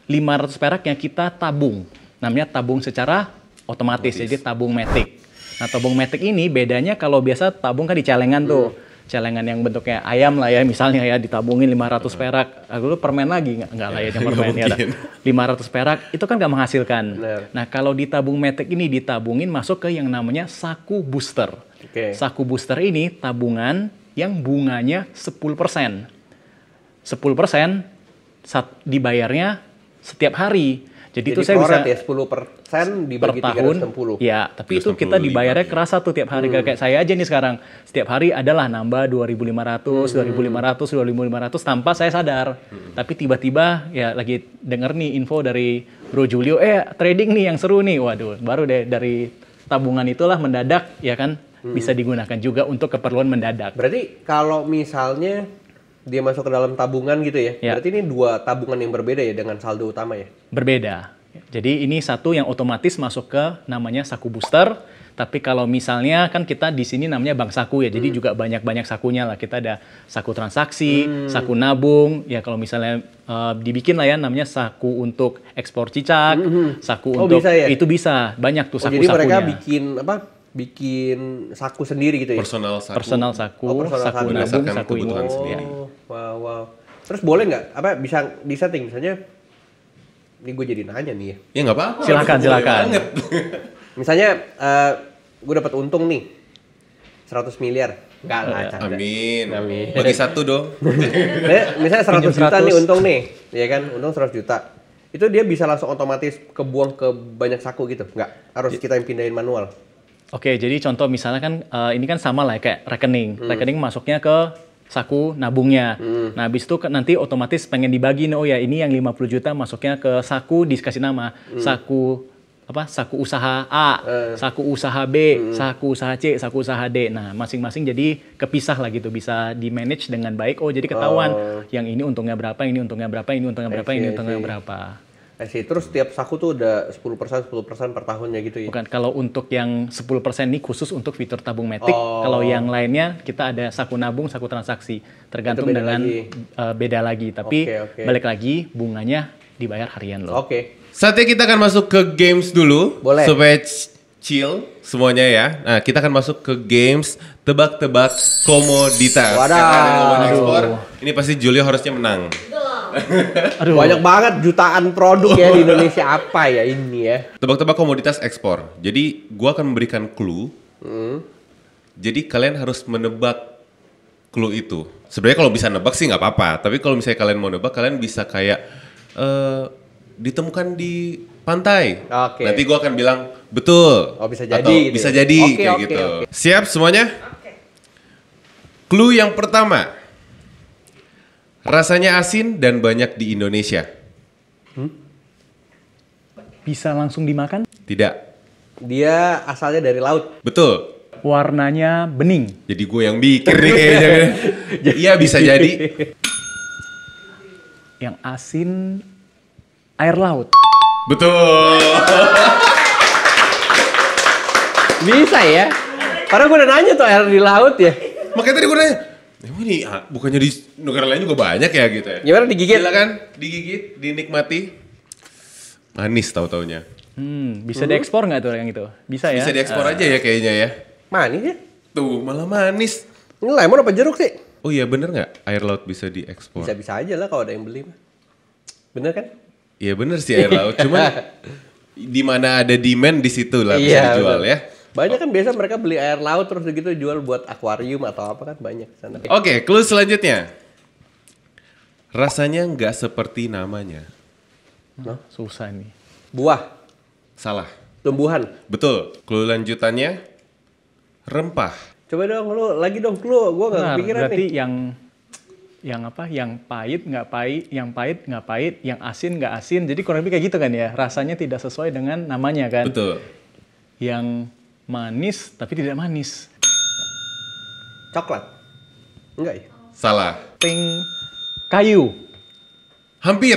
500 peraknya kita tabung, namanya tabung secara otomatis, jadi tabung matic. Nah, tabung matic ini bedanya kalau biasa tabung kan di celengan tuh. Celengan yang bentuknya ayam lah ya, misalnya ya ditabungin 500 perak. Lalu permen lagi, nggak lah ya permen ya. 500 perak, itu kan nggak menghasilkan. Nah, kalau di tabung matic ini ditabungin masuk ke yang namanya saku booster. Saku booster ini tabungan yang bunganya 10%. 10% dibayarnya setiap hari. Jadi itu saya bisa ya 10% dibagi per tahun, 360. ya, tapi itu kita dibayarnya kerasa tuh tiap hari. Kayak saya aja nih sekarang, setiap hari adalah nambah 2.500, 2.500, 2.500 tanpa saya sadar. Tapi tiba-tiba ya lagi denger nih info dari Bro Julio, trading nih yang seru nih. Waduh, baru deh dari tabungan itulah mendadak ya kan bisa digunakan juga untuk keperluan mendadak. Berarti kalau misalnya dia masuk ke dalam tabungan gitu ya, berarti ini dua tabungan yang berbeda ya dengan saldo utama ya? Berbeda. Jadi ini satu yang otomatis masuk ke namanya saku booster. Tapi kalau misalnya kan kita di sini namanya bank saku ya, jadi juga banyak-banyak sakunya lah. Kita ada saku transaksi, saku nabung. Ya kalau misalnya dibikin lah ya namanya saku untuk ekspor cicak, saku untuk bisa ya? Itu bisa banyak tuh saku-sakunya. Jadi mereka bikin saku sendiri gitu ya? Personal saku, saku nabung, saku kebutuhan sendiri. Wow. Terus boleh nggak? Bisa disetting misalnya? Ini gue jadi nanya nih ya. Ya nggak apa-apa. Silakan. Misalnya gue dapat untung nih 100 miliar. Enggak lah, canda. Amin. Bagi satu dong. Misalnya 100 juta nih untung nih, ya kan? Untung 100 juta. Itu dia bisa langsung otomatis kebuang ke banyak saku gitu? Nggak? Harus kita yang pindahin manual? Oke, jadi contoh misalnya kan ini kan sama lah kayak rekening. Rekening masuknya ke saku nabungnya. Nah, habis itu nanti otomatis pengen dibagi nih, oh ya ini yang 50 juta masuknya ke saku dikasih nama. Saku usaha A, saku usaha B, saku usaha C, saku usaha D. Nah, masing-masing jadi kepisah lah gitu, bisa di-manage dengan baik. Oh, jadi ketahuan yang ini untungnya berapa, ini untungnya berapa, ini untungnya berapa, ini untungnya berapa. Terus tiap saku tuh udah 10% per tahunnya gitu ya? Bukan, kalau untuk yang 10% ini khusus untuk fitur tabung matic. Kalau yang lainnya kita ada saku nabung, saku transaksi. Tergantung dengan beda lagi. Tapi balik lagi bunganya dibayar harian loh. Saatnya kita akan masuk ke games dulu. Boleh. Supaya chill semuanya ya. Nah, kita akan masuk ke games tebak-tebak komoditas. Waduh. Ini pasti Julio harusnya menang. Aduh. Banyak banget jutaan produk ya di Indonesia, apa ya ini ya. Tebak-tebak komoditas ekspor. Jadi gua akan memberikan clue. Jadi kalian harus menebak clue itu. Sebenarnya kalau bisa nebak sih nggak apa-apa. Tapi kalau misalnya kalian mau nebak, kalian bisa kayak ditemukan di pantai. Nanti gua akan bilang betul. Bisa jadi. Atau gitu bisa ya? jadi kayak gitu. Siap semuanya? Clue yang pertama. Rasanya asin dan banyak di Indonesia. Bisa langsung dimakan? Tidak. Dia asalnya dari laut. Betul. Warnanya bening. Jadi gue yang bikin nih kayaknya. Iya bisa jadi. Yang asin air laut. Betul. Bisa ya? Karena gue udah nanya tuh air di laut ya. Makanya tadi gue nanya, ini bukannya di negara lain juga banyak ya gitu ya? Gimana digigit? Silakan digigit, dinikmati. Manis tahu-taunya. Bisa diekspor nggak tuh yang itu? Bisa ya? Bisa diekspor aja ya kayaknya ya. Manis ya? Tuh malah manis. Ini lemon apa jeruk sih? Oh iya bener nggak air laut bisa diekspor? Bisa-bisa aja lah kalau ada yang beli. Bener kan? Iya bener sih air laut. Cuma di mana ada demand di situ lah bisa dijual ya. Banyak kan biasa mereka beli air laut terus begitu jual buat akuarium atau apa kan banyak sana. Oke, clue selanjutnya. Rasanya nggak seperti namanya. Susah nih. Buah. Salah. Tumbuhan. Betul. Clue lanjutannya rempah. Coba dong lu, lagi dong clue. Gua nggak Benar, kepikiran berarti nih. yang apa? Yang pahit nggak pahit, yang pahit nggak pahit, yang asin nggak asin. Jadi kurang lebih kayak gitu kan ya. Rasanya tidak sesuai dengan namanya kan. Betul. Yang manis tapi tidak manis. Coklat. Enggak ya? Salah. Ting kayu. Hampir.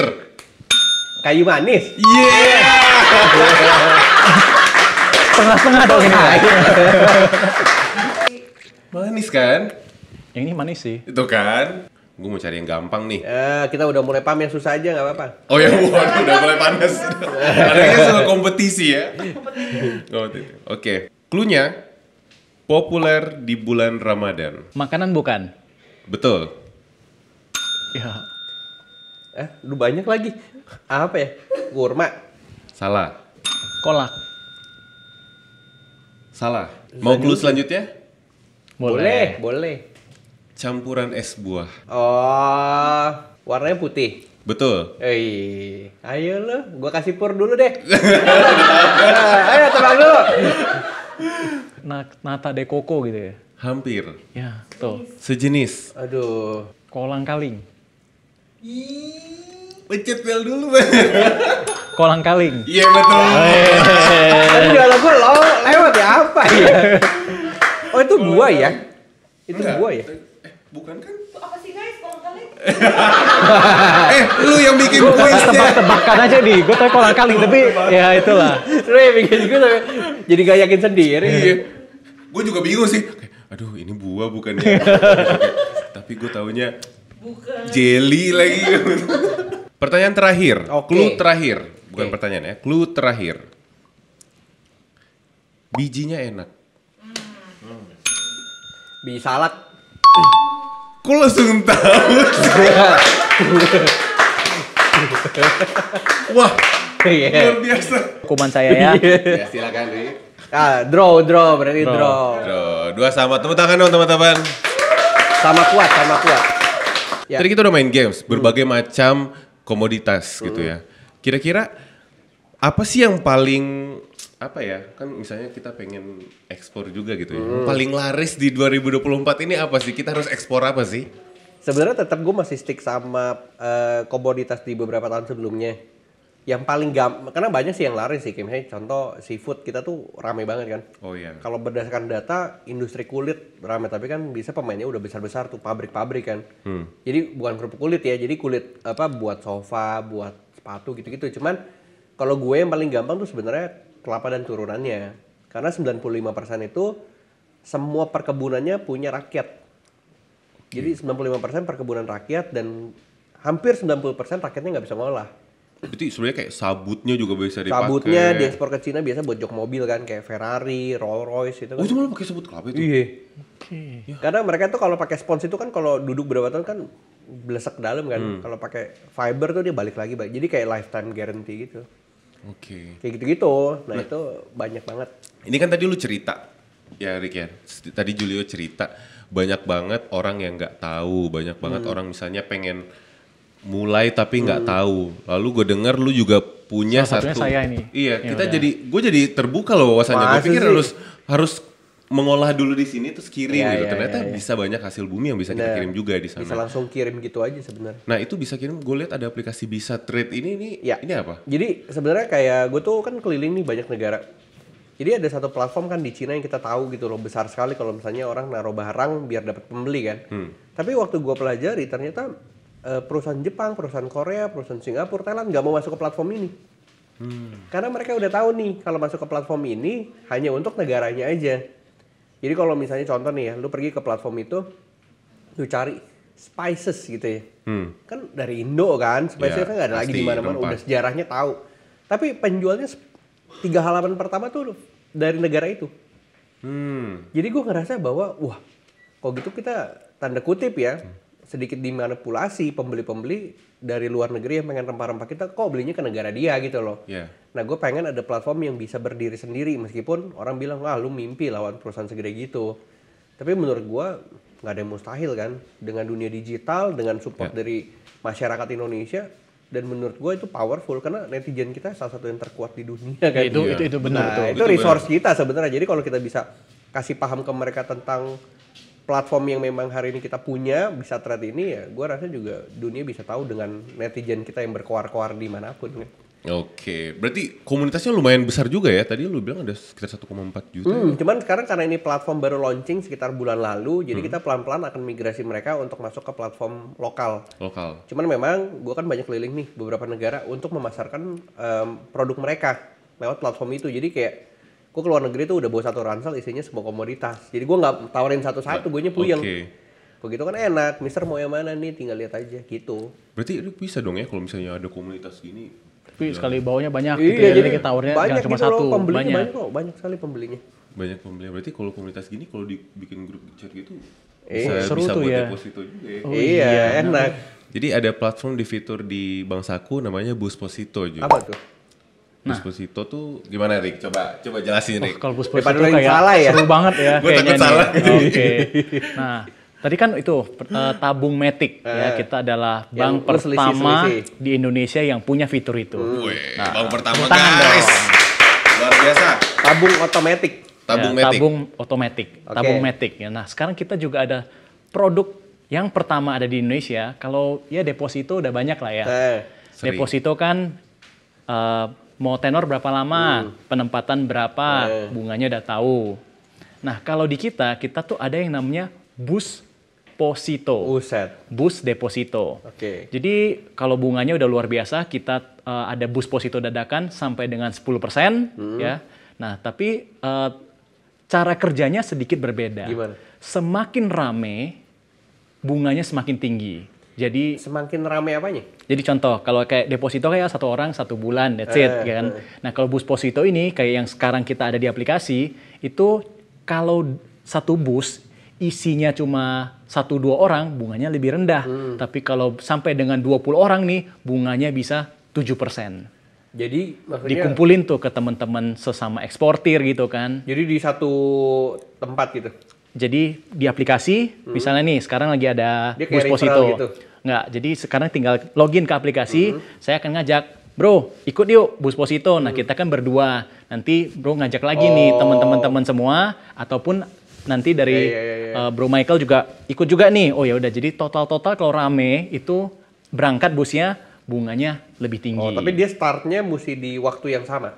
Kayu manis. Yeah. Tengah-tengah dong ini. Manis kan? Yang ini manis sih. Itu kan? Gue mau cari yang gampang nih. Kita udah mulai pam yang susah aja nggak apa-apa. Oh ya, waduh, udah mulai panas. Adanya soal kompetisi ya. Kompetisi. Oke. Cluenya populer di bulan Ramadan. Makanan bukan? Betul. Ya. Lu banyak lagi. Apa ya? Kurma. Salah. Kolak. Salah. Mau clue selanjutnya? Boleh, boleh. Campuran es buah. Oh, warnanya putih. Betul. Ayo lo, gua kasih pur dulu deh. Ayo tebak dulu. Nata de coco gitu ya? Hampir. Ya, betul. Sejenis. Aduh. Kolang kaling. Pencet bel dulu. Kolang kaling. Iya betul. Tadi jualan gua lewat ya apa ya? Oh itu buah ya? Itu Enggak. buah ya? Bukan kan? Apa sih guys, kolang kaling? Lu yang bikin kuisnya. Tebak-tebakan aja nih, gue tau kolang kaling, tapi ya itulah. Lu yang bikin gue sampai jadi gak yakin sendiri. Iya. Gue juga bingung sih. Aduh, ini buah bukan ya? Tapi gue taunya Bukan. jelly lagi. Pertanyaan terakhir. Oke. Clue terakhir. Bukan Oke. pertanyaan ya. Clue terakhir. Bijinya enak. Biji salad. Kok langsung tahu? Wah, Iya. luar biasa. Hukuman saya ya. Ya silakan Ri. Draw berarti Draw. draw. Aduh, 2 sama. Tepuk tangan dong teman-teman. Sama kuat. Ya. Tadi kita udah main games, berbagai macam komoditas gitu ya. Kira-kira apa sih yang paling apa ya? Kan misalnya kita pengen ekspor juga gitu ya. Yang paling laris di 2024 ini apa sih? Kita harus ekspor apa sih? Sebenarnya tetap gue masih stick sama komoditas di beberapa tahun sebelumnya. Yang paling karena banyak sih yang laris sih. Kayak misalnya contoh seafood kita tuh rame banget kan. Oh iya. Kalau berdasarkan data, industri kulit rame, tapi kan bisa pemainnya udah besar-besar tuh, pabrik-pabrik kan. Jadi bukan kerupuk kulit ya, jadi kulit apa buat sofa, buat sepatu gitu-gitu. Cuman kalau gue yang paling gampang tuh sebenarnya kelapa dan turunannya. Karena 95% itu semua perkebunannya punya rakyat. Jadi 95% perkebunan rakyat dan hampir 90% rakyatnya nggak bisa ngolah. Berarti sebenarnya kayak sabutnya juga bisa dipakai. Sabutnya diekspor ke Cina biasa buat jok mobil kan, kayak Ferrari, Rolls Royce itu kan. Oh itu malah pakai sabut kelapa itu? Iya. Oke. Karena mereka tuh kalau pakai spons itu kan kalau duduk berapa tahun kan blesek ke dalam kan. Kalau pakai fiber tuh dia balik lagi. Jadi kayak lifetime guarantee gitu. Oke. Kayak gitu-gitu. Nah itu banyak banget. Ini kan tadi lu cerita, ya Rick ya. Tadi Julio cerita, banyak banget orang yang nggak tahu, banyak banget orang misalnya pengen mulai tapi nggak tahu. Lalu gue denger lu juga punya Salah satunya satu. saya ini. Iya, Ya kita udah. gue jadi terbuka loh wawasannya. Gue Masa pikir sih? harus mengolah dulu di sini terus kirim Iya, gitu. iya, Ternyata iya. bisa banyak hasil bumi yang bisa kita Bener. kirim juga di sana. Bisa langsung kirim gitu aja sebenarnya. Nah itu bisa kirim. Gue lihat ada aplikasi Bisa Trade ini Ya. ini apa? Jadi sebenarnya kayak gue tuh kan keliling nih banyak negara. Jadi ada satu platform kan di Cina yang kita tahu gitu loh, besar sekali kalau misalnya orang naruh barang biar dapat pembeli kan. Tapi waktu gue pelajari ternyata perusahaan Jepang, perusahaan Korea, perusahaan Singapura, Thailand nggak mau masuk ke platform ini. Karena mereka udah tahu nih kalau masuk ke platform ini hanya untuk negaranya aja. Jadi kalau misalnya contoh nih ya, lu pergi ke platform itu, lu cari spices gitu ya. Kan dari Indo kan, spices Ya, kan nggak ada lagi pasti, di mana-mana, rempah. udah sejarahnya tahu. Tapi penjualnya 3 halaman pertama tuh dari negara itu. Jadi gue ngerasa bahwa wah, kok gitu kita tanda kutip ya sedikit dimanipulasi pembeli-pembeli dari luar negeri yang pengen rempah-rempah kita kok belinya ke negara dia gitu loh. Iya. Nah gue pengen ada platform yang bisa berdiri sendiri meskipun orang bilang wah lu mimpi lawan perusahaan segede gitu. Tapi menurut gue nggak ada yang mustahil kan dengan dunia digital dengan support dari masyarakat Indonesia Dan menurut gue itu powerful karena netizen kita salah satu yang terkuat di dunia kan. Itu benar Nah, itu resource kita sebenarnya. Jadi kalau kita bisa kasih paham ke mereka tentang platform yang memang hari ini kita punya, bisa thread ini ya, gue rasa juga dunia bisa tahu dengan netizen kita yang berkoar-koar dimanapun. Oke, berarti komunitasnya lumayan besar juga ya. Tadi lu bilang ada sekitar 1,4 juta. Cuman sekarang karena ini platform baru launching sekitar bulan lalu, jadi kita pelan-pelan akan migrasi mereka untuk masuk ke platform lokal. Cuman memang gue kan banyak keliling nih beberapa negara untuk memasarkan produk mereka lewat platform itu. Jadi kayak gue keluar negeri tuh udah bawa satu ransel isinya semua komoditas. Jadi gue nggak tawarin satu-satu, gue puyeng. Begitu kan enak, Mister mau yang mana nih, tinggal lihat aja gitu. Berarti lu bisa dong ya kalau misalnya ada komunitas gini. Tapi sekali bawanya banyak Iya, gitu ya, jadi kita tawarnya banyak jangan cuma gitu satu, loh, pembelinya banyak. banyak kok, banyak sekali pembelinya. Banyak pembeli. Berarti kalau komunitas gini kalau dibikin grup chat gitu seru bisa tuh buat ya. deposito juga ya. Iya, enak. Jadi ada platform di fitur di Bank Saku namanya Busposito juga. Apa tuh? Busposito tuh gimana Rick? Coba jelasin Rick. Kalau bus itu Daripada lu yang kayak salah ya. seru banget ya. Gua takut kayaknya nih. salah. Oke. Nah, tadi kan itu tabung Matic ya, kita adalah Yang bank lu selisih-selisih. pertama di Indonesia yang punya fitur itu. Wih, bank pertama tepuk tangan guys. dong. Luar biasa. Tabung otomatis. Tabung Ya, Matic. tabung otomatis, Oke. tabung Matic ya. Nah, sekarang kita juga ada produk yang pertama ada di Indonesia. Kalau ya deposito udah banyak lah ya. Sering. Deposito kan mau tenor berapa lama, penempatan berapa, bunganya udah tahu. Nah, kalau di kita tuh ada yang namanya Busposito. Uset. Bus deposito. Oke. Jadi kalau bunganya udah luar biasa, kita ada Busposito dadakan sampai dengan 10% ya. Nah, tapi cara kerjanya sedikit berbeda. Gimana? Semakin rame, bunganya semakin tinggi. Jadi Semakin rame apanya? jadi contoh, kalau kayak deposito kayak satu orang 1 bulan, that's it, kan. Nah, kalau Busposito ini kayak yang sekarang kita ada di aplikasi, itu kalau satu bus isinya cuma 1-2 orang, bunganya lebih rendah. Tapi kalau sampai dengan 20 orang nih, bunganya bisa 7%. Jadi maksudnya Dikumpulin tuh ke teman-teman sesama eksportir gitu kan. jadi di satu tempat gitu. Jadi di aplikasi, misalnya nih sekarang lagi ada Dia kayak Busposito. referral gitu? Nggak, jadi sekarang tinggal login ke aplikasi, saya akan ngajak, bro ikut yuk Busposito. Nah kita kan berdua, nanti bro ngajak lagi nih teman-teman semua, ataupun nanti dari Bro Michael juga ikut juga nih. Oh ya udah, jadi total kalau rame itu berangkat busnya, bunganya lebih tinggi. Oh, tapi dia startnya mesti di waktu yang sama.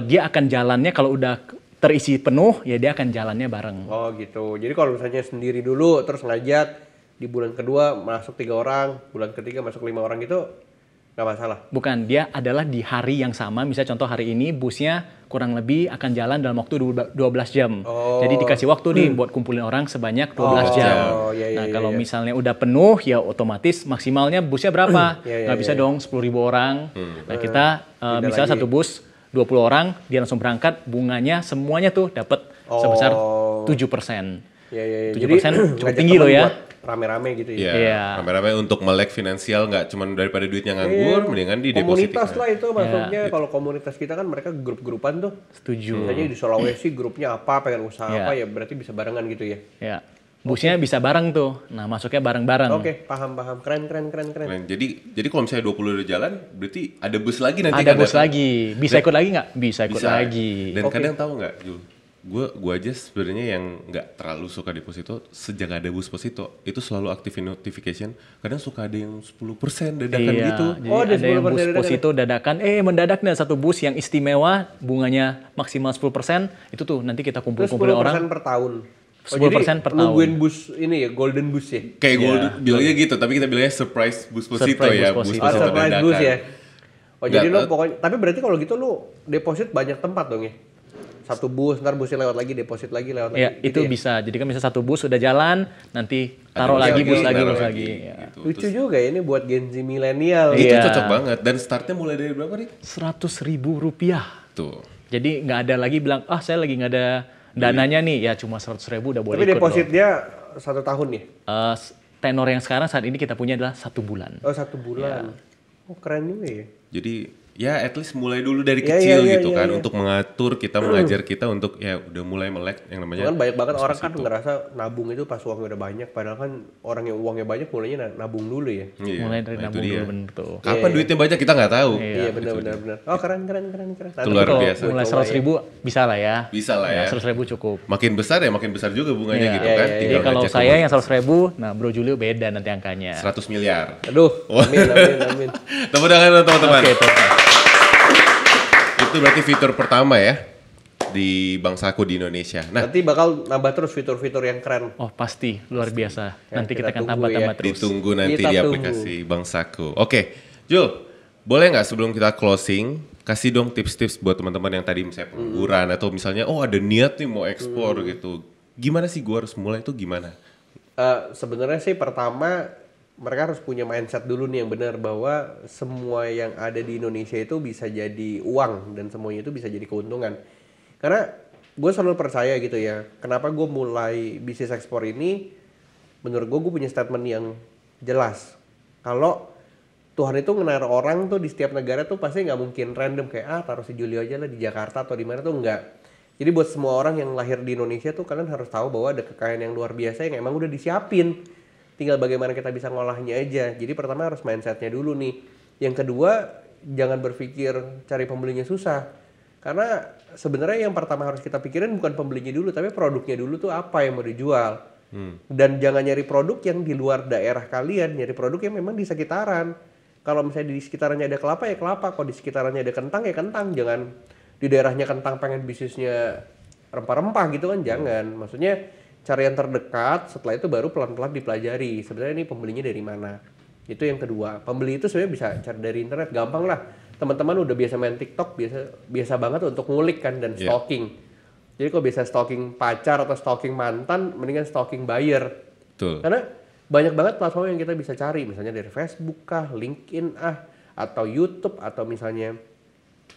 Dia akan jalannya kalau udah terisi penuh, ya dia akan jalannya bareng. Oh gitu. Jadi kalau misalnya sendiri dulu terus ngajak di bulan kedua masuk 3 orang, bulan ketiga masuk 5 orang gitu nggak masalah. Bukan, dia adalah di hari yang sama. Misalnya contoh hari ini busnya kurang lebih akan jalan dalam waktu 12 jam. Jadi dikasih waktu nih buat kumpulin orang sebanyak 12 jam. Nah kalau misalnya udah penuh ya otomatis maksimalnya busnya berapa? Nggak bisa dong 10.000 orang. Nah kita misalnya satu bus 20 orang, dia langsung berangkat, bunganya semuanya tuh dapat sebesar 7%. 7% cukup tinggi loh ya. Rame-rame gitu ya. Iya. Rame-rame untuk melek finansial, nggak cuma daripada duitnya nganggur, mendingan di deposito. Komunitas lah itu maksudnya. Kalau komunitas kita kan mereka grup-grupan tuh. Setuju. Misalnya di Sulawesi grupnya apa, pengen usaha apa ya berarti bisa barengan gitu ya. Ya. Busnya bisa bareng tuh. Nah, masuknya bareng-bareng. Oke, paham. Keren. Nah, jadi kalau misalnya 20 udah jalan, berarti ada bus lagi nanti Ada kan bus datang? lagi. Bisa ikut lagi nggak? Bisa ikut lagi. Dan kadang tahu nggak, Jul? Gue aja sebenarnya yang nggak terlalu suka deposito, sejak ada Busposito itu selalu aktifin notification. Kadang suka ada yang 10% dadakan gitu. Jadi ada yang Busposito dadakan. Mendadak nih satu bus yang istimewa, bunganya maksimal 10%. Itu tuh nanti kita kumpulin orang. 10% per tahun. 10% per tahun. Nungguin bus ini ya, golden bus ya. Kayak gue bilangnya gitu, tapi kita bilangnya surprise Busposito ya. Busposito. Surprise dadakan. bus ya. Oh Nggak, jadi lo pokoknya, tapi berarti kalau gitu lo deposit banyak tempat dong ya? Satu bus, ntar busnya lewat lagi, deposit lagi, lewat Ya, lagi. itu gitu ya? bisa. Jadi kan misalnya satu bus udah jalan, nanti taruh lagi, bus lagi. Ya. Gitu. Lucu juga ya ini buat Gen Z milenial. Itu Iya. cocok banget. Dan startnya mulai dari berapa nih? 100.000 rupiah. Tuh. Jadi nggak ada lagi bilang, saya lagi nggak ada dananya nih. Ya cuma 100.000 udah boleh Tapi ikut deposit loh. dia 1 tahun ya? Tenor yang sekarang saat ini kita punya adalah 1 bulan. Oh 1 bulan. Oh keren juga ya. Jadi ya at least mulai dulu dari Iya, kecil iya, gitu iya, kan iya. untuk mengatur kita, mengajar kita untuk ya udah mulai melek yang namanya. Kan banyak banget orang kan itu. ngerasa nabung itu pas uangnya udah banyak, padahal kan orang yang uangnya banyak mulainya nabung dulu ya. Iya, Mulai dari nah itu nabung dia. dulu bener tuh. Kapan duitnya banyak kita nggak tahu. Iya benar. Oh keren. Itu luar Kalau biasa. mulai 100.000 bisa lah ya. Bisa lah ya. 100.000 cukup. Makin besar ya makin besar juga bunganya Iya. gitu Iya, kan. iya, Jadi Tinggal kalau ngajak saya ke yang 100.000, nah Bro Julio beda nanti angkanya. 100 miliar. Aduh, amin. Tepuk tangan teman-teman. Oke, tuh. Itu berarti fitur pertama ya di Bank Saku di Indonesia. Nah, Nanti bakal nambah terus fitur-fitur yang keren. Oh pasti, luar biasa. Ya, Nanti kita kita akan tunggu tambah-tambah ya. terus. ditunggu nanti Kita di tunggu. aplikasi Bank Saku. Oke, Jul, boleh nggak sebelum kita closing, kasih dong tips-tips buat teman-teman yang tadi misalnya pengangguran atau misalnya ada niat nih mau ekspor gitu. Gimana sih gua harus mulai itu gimana? Sebenarnya sih pertama mereka harus punya mindset dulu nih yang benar bahwa semua yang ada di Indonesia itu bisa jadi uang dan semuanya itu bisa jadi keuntungan. Karena gue selalu percaya gitu ya, kenapa gue mulai bisnis ekspor ini, menurut gue punya statement yang jelas. Kalau Tuhan itu ngenaruh orang tuh di setiap negara tuh pasti nggak mungkin random kayak taruh si Julio aja lah di Jakarta atau di mana tuh enggak. Jadi buat semua orang yang lahir di Indonesia tuh kalian harus tahu bahwa ada kekayaan yang luar biasa yang emang udah disiapin. Tinggal bagaimana kita bisa ngolahnya aja. Jadi pertama harus mindsetnya dulu nih. Yang kedua, jangan berpikir cari pembelinya susah. Karena sebenarnya yang pertama harus kita pikirin bukan pembelinya dulu, tapi produknya dulu tuh apa yang mau dijual. Dan jangan nyari produk yang di luar daerah kalian, nyari produk yang memang di sekitaran. Kalau misalnya di sekitarannya ada kelapa ya kelapa, kalau di sekitarannya ada kentang ya kentang. Jangan di daerahnya kentang pengen bisnisnya rempah-rempah gitu kan, jangan. Maksudnya cari yang terdekat, setelah itu baru pelan-pelan dipelajari. Sebenarnya ini pembelinya dari mana. Itu yang kedua. Pembeli itu sebenarnya bisa cari dari internet, gampang lah. Teman-teman udah biasa main TikTok, biasa banget untuk ngulik kan dan stalking. Jadi kalau biasa stalking pacar atau stalking mantan, mendingan stalking buyer. Betul. Karena banyak banget platform yang kita bisa cari, misalnya dari Facebook kah, LinkedIn atau YouTube, atau misalnya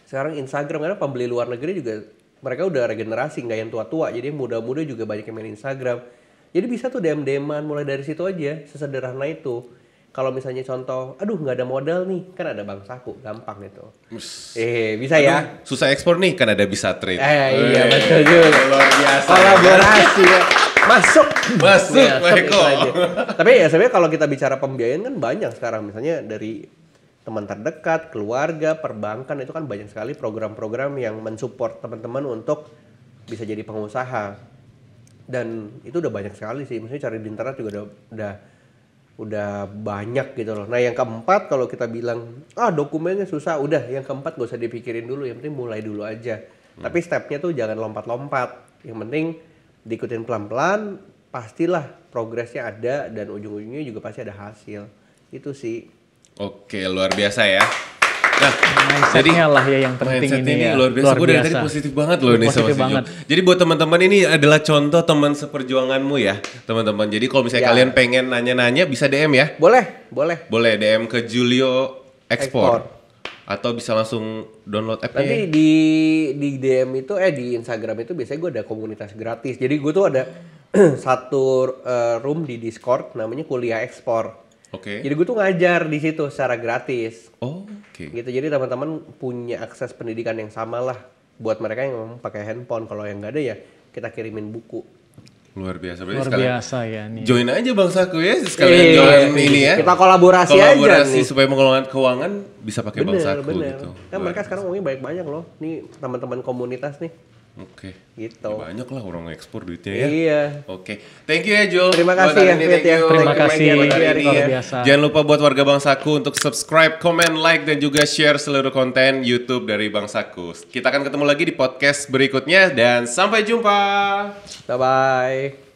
sekarang Instagram. Karena pembeli luar negeri juga mereka udah regenerasi, nggak yang tua-tua, jadi yang muda-muda juga banyak yang main Instagram. Jadi bisa tuh DM-an mulai dari situ aja, sesederhana itu. Kalau misalnya contoh, aduh nggak ada modal nih, kan ada Bank Saku, gampang itu. Bisa ya? Susah ekspor nih kan ada Bisa Trade. Iya betul juga. Luar biasa. Kolaborasi ya. Masuk Masuk, itu Eko. aja. Tapi ya sebenarnya kalau kita bicara pembiayaan kan banyak sekarang, misalnya dari teman terdekat, keluarga, perbankan, itu kan banyak sekali program-program yang mensupport teman-teman untuk bisa jadi pengusaha. Dan itu udah banyak sekali sih, maksudnya cari di internet juga udah banyak gitu loh. Nah yang keempat, kalau kita bilang dokumennya susah, udah yang keempat gak usah dipikirin dulu, yang penting mulai dulu aja. Tapi stepnya tuh jangan lompat-lompat, yang penting diikutin pelan-pelan, pastilah progresnya ada dan ujung-ujungnya juga pasti ada hasil. Itu sih. Oke, luar biasa ya. Nah, Mindsetnya lah ya yang penting mindset ini ya. luar biasa. Gue dari tadi positif banget loh nih sama Positif si Jo. banget. Jadi buat teman-teman ini adalah contoh teman seperjuanganmu ya, teman-teman. Jadi kalau misalnya Ya. kalian pengen nanya-nanya bisa DM ya. Boleh. Boleh DM ke Julio Export. Export. Atau bisa langsung download app-nya. Nanti di DM itu di Instagram itu biasanya gue ada komunitas gratis. Jadi gue tuh ada satu room di Discord namanya Kuliah Ekspor. Oke. Jadi gue tuh ngajar di situ secara gratis. Oke. Gitu. Jadi teman-teman punya akses pendidikan yang sama lah buat mereka yang memang pakai handphone. Kalau yang nggak ada ya kita kirimin buku. Luar biasa. Berarti Luar sekalian biasa ya nih. join aja Bang Saku ya. Sekalian join ini ya. Kita kolaborasi aja nih. supaya mengelola keuangan bisa pakai Bang Saku bener. gitu. Kan mereka sekarang uangnya banyak-banyak loh. Nih teman-teman komunitas nih. Oke. Gitu. Ya banyak lah orang ekspor duitnya ya. Iya. Oke, thank you ya Jul. Terima Buat kasih hari ya, ini, Fit, ya. Terima kasih, buat hari ini luar ya. biasa. Jangan lupa buat warga Bang Saku untuk subscribe, comment, like, dan juga share seluruh konten YouTube dari Bang Saku. Kita akan ketemu lagi di podcast berikutnya dan sampai jumpa. Bye-bye.